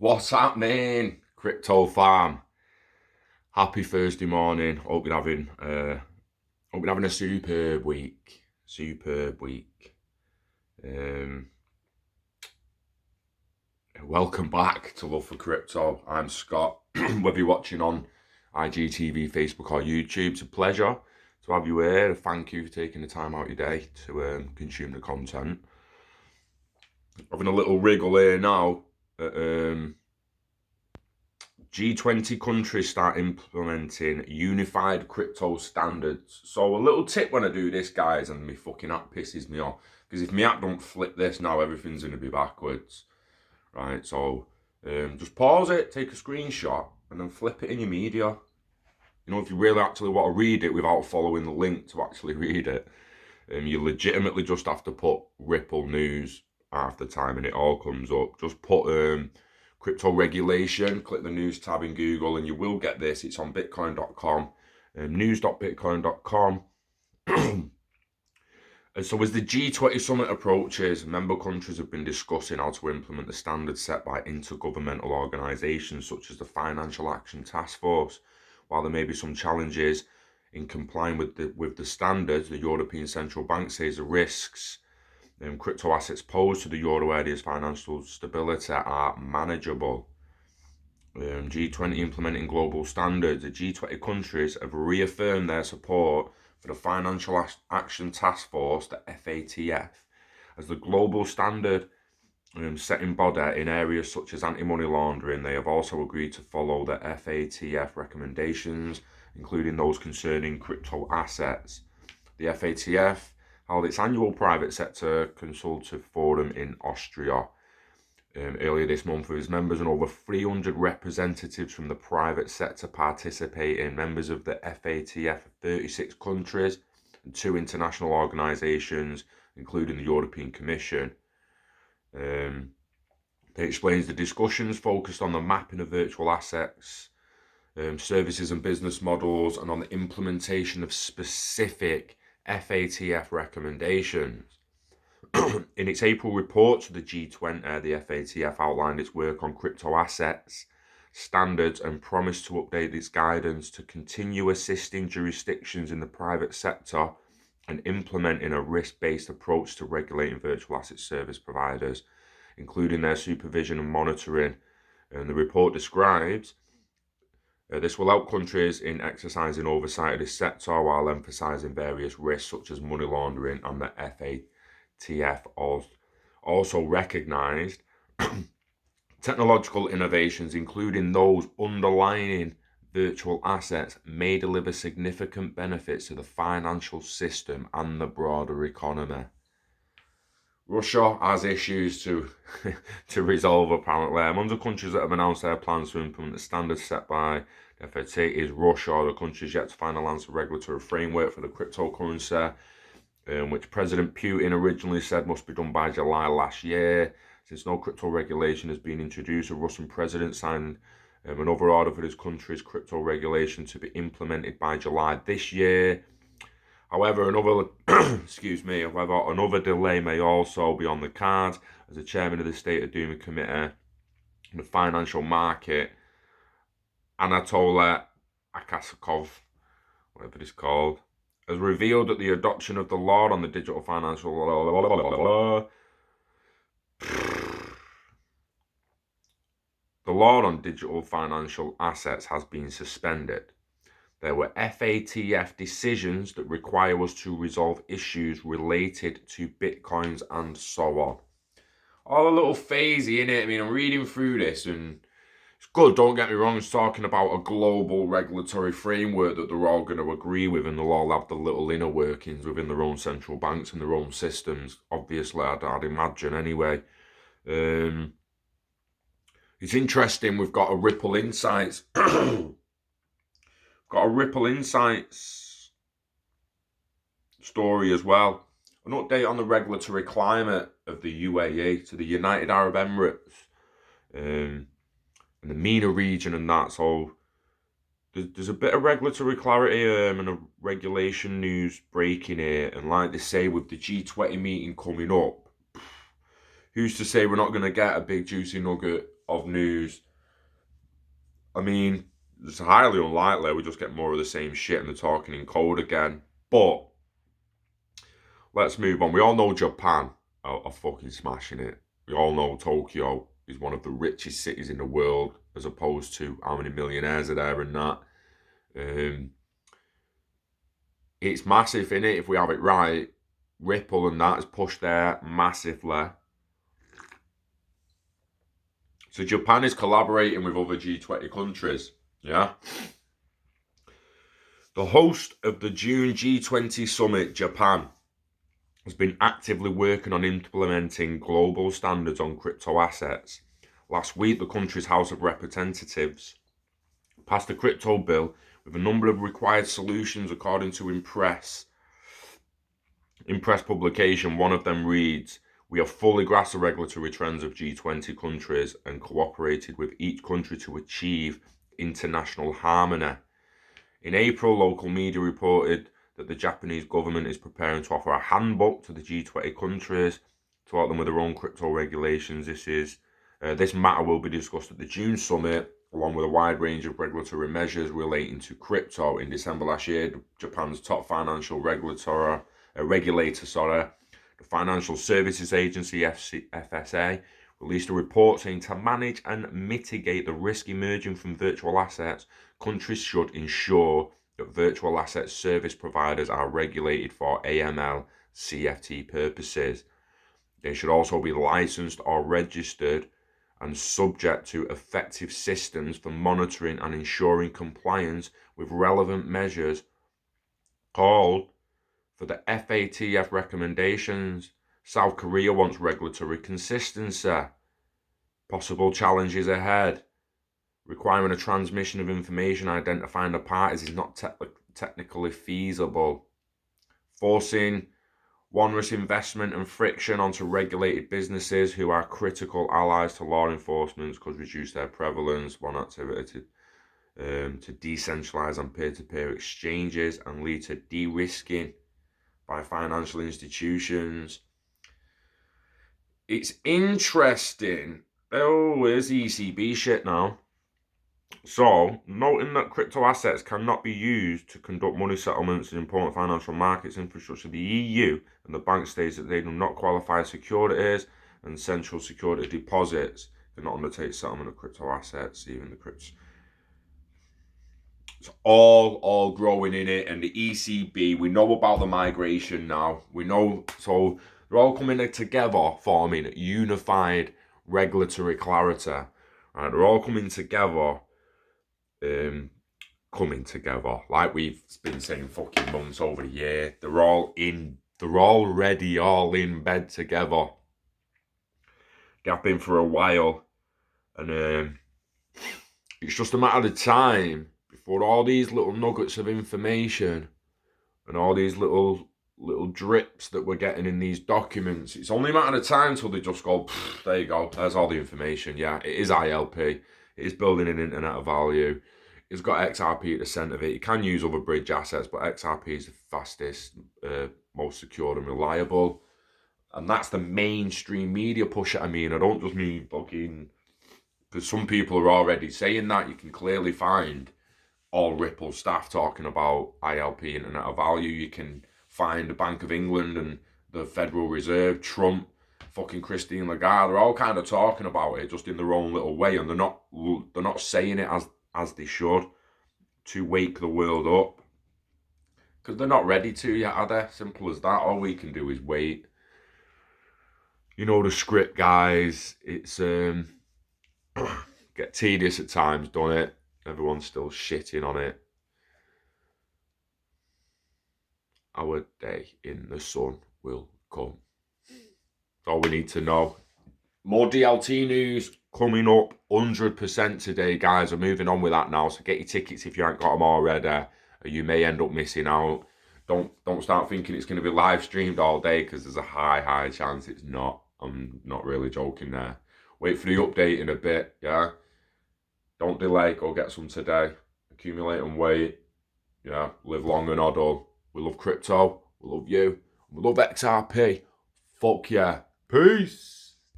What's happening, crypto fam? Happy Thursday morning. Hope you're having a superb week. Um, Welcome back to Love for Crypto. I'm Scott. Whether you're watching on IGTV, Facebook, or YouTube, it's a pleasure to have you here. Thank you for taking the time out of your day to consume the content. Having a little wriggle here now. G20 countries start implementing unified crypto standards. So a little tip when I do this, guys, and my fucking app pisses me off, because if my app don't flip this now, everything's going to be backwards, right? So just pause it, take a screenshot, and then flip it in your media. You know, if you really actually want to read it without following the link to actually read it, you legitimately just have to put Ripple news half the time and it all comes up. Just put crypto regulation, click the news tab in Google, and you will get this. It's on bitcoin.com, news.bitcoin.com. And so as the G20 summit approaches, member countries have been discussing how to implement the standards set by intergovernmental organisations such as the Financial Action Task Force. While there may be some challenges in complying with the standards, the European Central Bank says the risks crypto assets pose to the euro area's financial stability are manageable. G20 implementing global standards. The G20 countries have reaffirmed their support for the Financial Action Task Force, the FATF, as the global standard setting body in areas such as anti-money laundering. They have also agreed to follow the FATF recommendations, including those concerning crypto assets. The FATF held its annual private sector consultative forum in Austria earlier this month, with its members and over 300 representatives from the private sector participating. Members of the FATF of 36 countries and 2 international organisations, including the European Commission. It explains the discussions focused on the mapping of virtual assets, services and business models, and on the implementation of specific FATF recommendations. In its April report to the G20, the FATF outlined its work on crypto assets standards and promised to update its guidance to continue assisting jurisdictions in the private sector and implementing a risk-based approach to regulating virtual asset service providers, including their supervision and monitoring. And the report describes this will help countries in exercising oversight of this sector while emphasising various risks such as money laundering, and the FATF also recognised technological innovations, including those underlying virtual assets, may deliver significant benefits to the financial system and the broader economy. Russia has issues to resolve, apparently. Among the countries that have announced their plans to implement the standards set by the FATF is Russia. The country is yet to finalise a regulatory framework for the cryptocurrency, which President Putin originally said must be done by July last year. Since no crypto regulation has been introduced, the Russian president signed another order for his country's crypto regulation to be implemented by July this year. However, another another delay may also be on the cards, as the chairman of the State of Duma Committee on the Financial Market, Anatoly Akasakov, whatever it's called, has revealed that the adoption of the law on the digital financial assets has been suspended. There were FATF decisions that require us to resolve issues related to bitcoins and so on. All a little phasey, innit? I mean, I'm reading through this and it's good, don't get me wrong. It's talking about a global regulatory framework that they're all going to agree with, and they'll all have the little inner workings within their own central banks and their own systems, obviously, I'd imagine anyway. It's interesting, we've got a Ripple Insights story as well. An update on the regulatory climate of the UAE, to the United Arab Emirates, and the MENA region and that. So there's a bit of regulatory clarity and a regulation news breaking here. And like they say, with the G20 meeting coming up, who's to say we're not going to get a big juicy nugget of news. I mean, it's highly unlikely we just get more of the same shit and they're talking in code again. But let's move on. We all know Japan are fucking smashing it. We all know Tokyo is one of the richest cities in the world, as opposed to how many millionaires are there and that. It's massive, innit, if we have it right. Ripple and that has pushed there massively. So Japan is collaborating with other G20 countries, yeah? The host of the June G20 summit, Japan, has been actively working on implementing global standards on crypto assets. Last week, the country's House of Representatives passed a crypto bill with a number of required solutions, according to Impress publication. One of them reads, "We have fully grasped the regulatory trends of G20 countries and cooperated with each country to achieve international harmony." In April, local media reported that the Japanese government is preparing to offer a handbook to the G20 countries to help them with their own crypto regulations. This matter will be discussed at the June summit, along with a wide range of regulatory measures relating to crypto. In December last year, Japan's top financial regulator, the Financial Services Agency, FSA, released a report saying to manage and mitigate the risk emerging from virtual assets, countries should ensure that virtual asset service providers are regulated for AML CFT purposes. They should also be licensed or registered and subject to effective systems for monitoring and ensuring compliance with relevant measures. Called for the FATF recommendations. South Korea wants regulatory consistency. Possible challenges ahead. Requiring a transmission of information identifying the parties is not technically feasible. Forcing onerous investment and friction onto regulated businesses who are critical allies to law enforcement could reduce their prevalence. One activity to decentralize on peer-to-peer exchanges and lead to de-risking by financial institutions. It's interesting. Oh, where's the ECB shit now? So, noting that crypto assets cannot be used to conduct money settlements in important financial markets infrastructure, the EU and the bank states that they do not qualify as securities and central security deposits. They do not undertake settlement of crypto assets, even the crypto. It's all growing in it, and the ECB, we know about the migration now. We know, so they're all coming together, forming unified regulatory clarity. Right? They're all coming together. Like we've been saying fucking months over the year. They're already all in bed together. They've been for a while, and it's just a matter of time before all these little nuggets of information and all these little drips that we're getting in these documents, it's only a matter of time till they just go, there you go, there's all the information. Yeah, it is ILP. It is building an internet of value. It's got XRP at the centre of it. You can use other bridge assets, but XRP is the fastest, most secure and reliable. And that's the mainstream media push. I mean, I don't just mean fucking... Because some people are already saying that. You can clearly find all Ripple staff talking about ILP, internet of value. You can find the Bank of England and the Federal Reserve, Trump, fucking Christine Lagarde. They're all kind of talking about it just in their own little way, and they're not saying it as they should to wake the world up, because they're not ready to yet, are they? Simple as that. All we can do is wait. You know the script, guys. It's get tedious at times, don't it? Everyone's still shitting on it. Our day in the sun will come. That's all we need to know. More DLT news coming up 100% today, guys. We're moving on with that now, so get your tickets if you haven't got them already, or you may end up missing out. Don't start thinking it's going to be live streamed all day, because there's a high chance it's not. I'm not really joking there. Wait for the update in a bit, yeah? Don't delay, go get some today. Accumulate and wait. Yeah, live long and hodl. We love crypto, we love you, we love XRP. Fuck yeah. Peace.